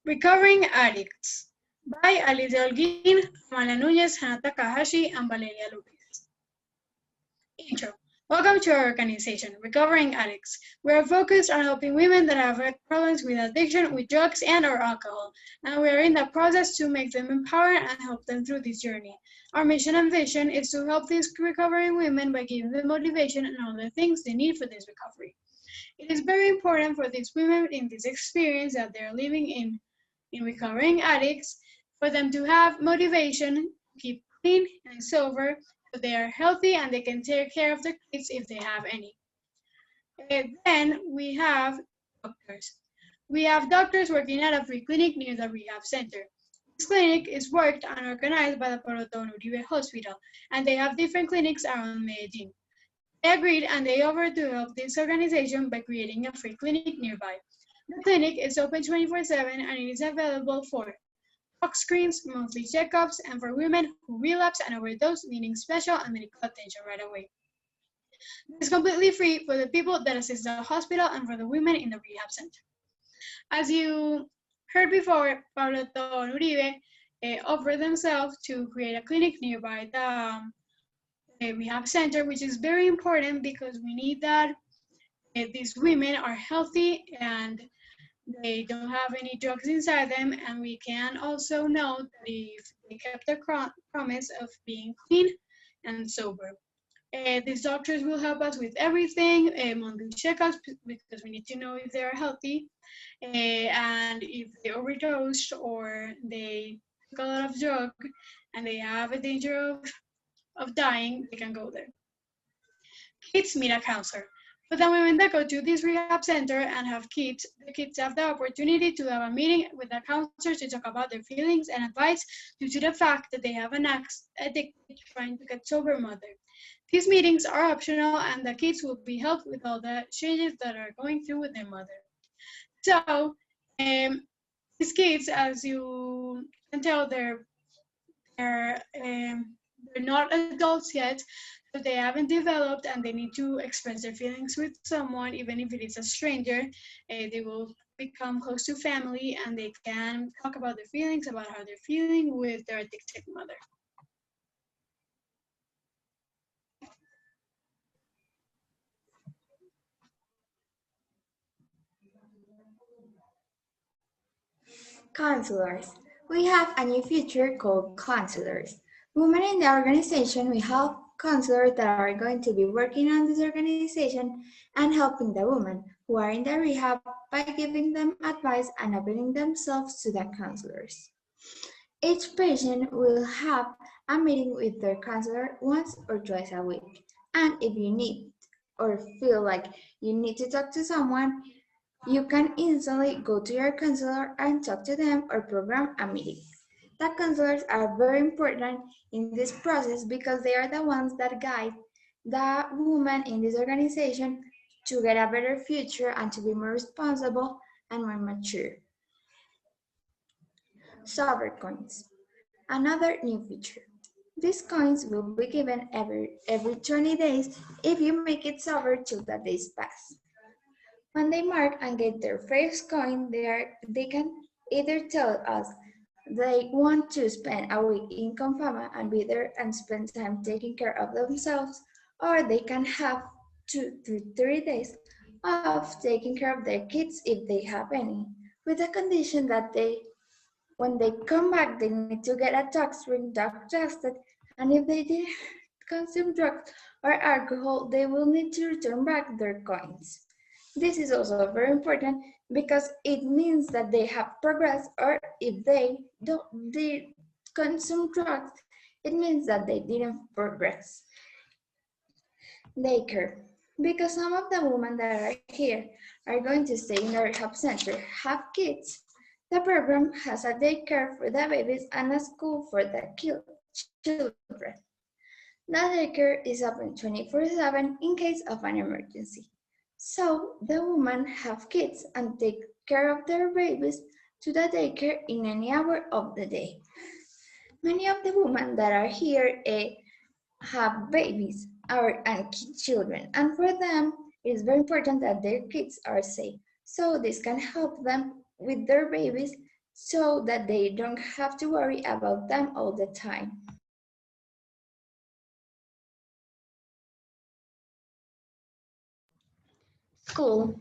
Recovering Addicts by Alicia Holguin, Amala Núñez, Hannah Takahashi, and Valeria Lopez. Intro. Welcome to our organization, Recovering Addicts. We are focused on helping women that have problems with addiction, with drugs, and or alcohol, and we are in the process to make them empowered and help them through this journey. Our mission and vision is to help these recovering women by giving them motivation and all the things they need for this recovery. It is very important for these women in this experience that they are living in recovering addicts, for them to have motivation, keep clean and sober, so they are healthy and they can take care of their kids if they have any. Then we have doctors. We have doctors working at a free clinic near the rehab center. This clinic is worked and organized by the Porotón Uribe Hospital, and they have different clinics around Medellin. They agreed and they offered to help this organization by creating a free clinic nearby. The clinic is open 24/7 and it is available for talk screens, monthly checkups, and for women who relapse and overdose needing special and medical attention right away. It's completely free for the people that assist the hospital and for the women in the rehab center. As you heard before, Pablo and Uribe offered themselves to create a clinic nearby the rehab center, which is very important because we need that these women are healthy and they don't have any drugs inside them, and we can also know that if they kept their promise of being clean and sober. These doctors will help us with everything, monthly checkups, because we need to know if they're healthy, and if they overdosed or they took a lot of drug and they have a danger of dying, they can go there. Kids meet a counselor. For the women that go to this rehab center and have kids, the kids have the opportunity to have a meeting with the counselor to talk about their feelings and advice due to the fact that they have an addicted trying to get sober mother. These meetings are optional and the kids will be helped with all the changes that are going through with their mother. So, these kids, as you can tell, they're not adults yet, so they haven't developed and they need to express their feelings with someone, even if it is a stranger. They will become close to family and they can talk about their feelings, about how they're feeling with their addicted mother. Counselors. We have a new feature called counselors. Women in the organization, we have counselors that are going to be working on this organization and helping the women who are in the rehab by giving them advice and opening themselves to the counselors. Each patient will have a meeting with their counselor once or twice a week. And if you need or feel like you need to talk to someone, you can instantly go to your counselor and talk to them or program a meeting. The counselors are very important in this process because they are the ones that guide the woman in this organization to get a better future and to be more responsible and more mature. Sober coins. Another new feature. These coins will be given every 20 days if you make it sober till the days pass. When they mark and get their first coin, they can either tell us they want to spend a week in Confama and be there and spend time taking care of themselves, or they can have 2 to 3 days of taking care of their kids if they have any, with the condition that when they come back, they need to get a dog screen, dog tested, and if they did consume drugs or alcohol, they will need to return back their coins. This is also very important because it means that they have progressed, or if they consume drugs, it means that they didn't progress. Daycare. Because some of the women that are here are going to stay in the rehab center, have kids, the program has a daycare for the babies and a school for the children. The daycare is open 24/7 in case of an emergency. So the women have kids and take care of their babies to the daycare in any hour of the day. Many of the women that are here have babies and children, and for them it is very important that their kids are safe. So this can help them with their babies so that they don't have to worry about them all the time. School.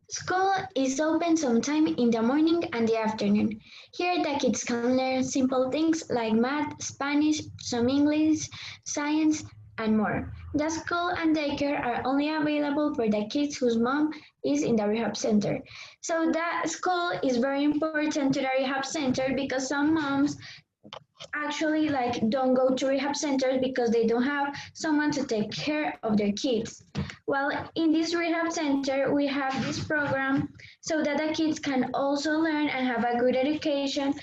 School is open sometime in the morning and the afternoon. Here the kids can learn simple things like math, Spanish, some English, science, and more. The school and daycare are only available for the kids whose mom is in the rehab center. So the school is very important to the rehab center because some moms actually don't go to rehab centers because they don't have someone to take care of their kids. Well, in this rehab center we have this program so that the kids can also learn and have a good education,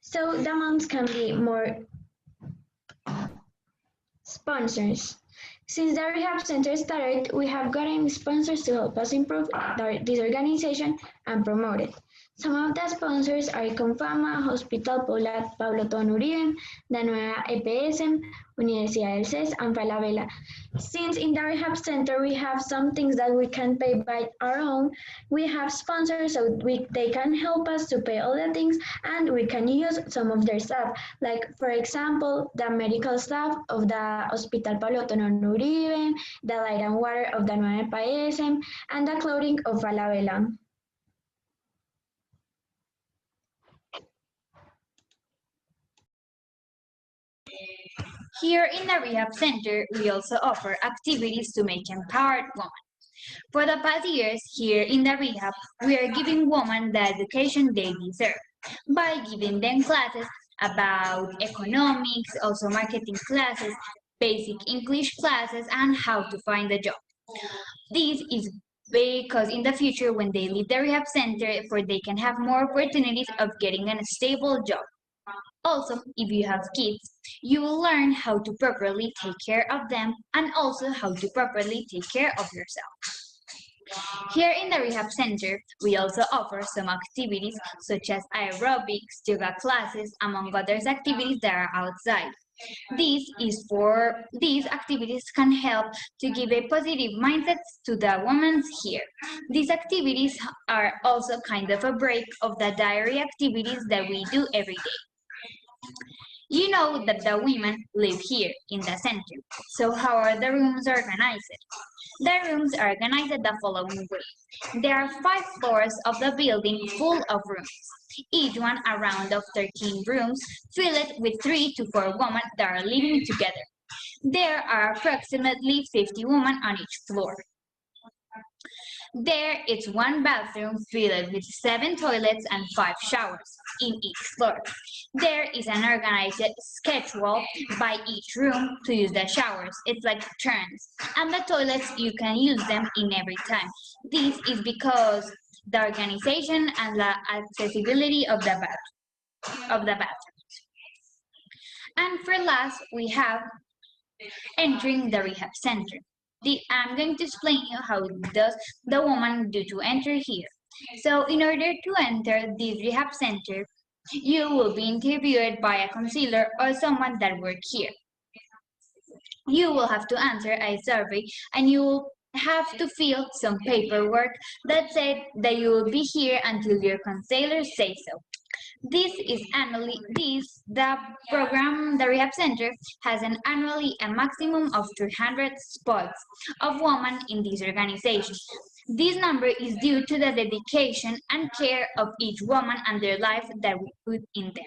so the moms can be more sponsors. Since the rehab center started, we have gotten sponsors to help us improve this organization and promote it. Some of the sponsors are Confama, Hospital Pablo Ton Uribe, La Nueva EPS, Universidad del CES, and Falabella. Since in the rehab center we have some things that we can pay by our own, we have sponsors so they can help us to pay all the things and we can use some of their staff. Like, for example, the medical staff of the Hospital Pablo Ton Uribe, the light and water of the Nueva EPS, and the clothing of Falabella. Here in the Rehab Center, we also offer activities to make empowered women. For the past years, here in the rehab, we are giving women the education they deserve by giving them classes about economics, also marketing classes, basic English classes, and how to find a job. This is because in the future, when they leave the rehab center, for they can have more opportunities of getting a stable job. Also, if you have kids, you will learn how to properly take care of them and also how to properly take care of yourself. Here in the rehab center, we also offer some activities such as aerobics, yoga classes, among others activities that are outside. These activities can help to give a positive mindset to the women here. These activities are also kind of a break of the diary activities that we do every day. You know that the women live here in the center. So how are the rooms organized? The rooms are organized the following way. There are 5 floors of the building full of rooms, each one around of 13 rooms, filled with 3 to 4 women that are living together. There are approximately 50 women on each floor. There is 1 bathroom filled with 7 toilets and 5 showers in each floor. There is an organized schedule by each room to use the showers. It's like turns. And the toilets, you can use them in every time. This is because the organization and the accessibility of the bathrooms. And for last, we have entering the rehab center. I'm going to explain you how does the woman do to enter here. So in order to enter this rehab center, you will be interviewed by a counselor or someone that works here. You will have to answer a survey and you will have to fill some paperwork that says that you will be here until your counselor says so. The program, the rehab center, has an annually a maximum of 300 spots of women in this organization. This number is due to the dedication and care of each woman and their life that we put in them.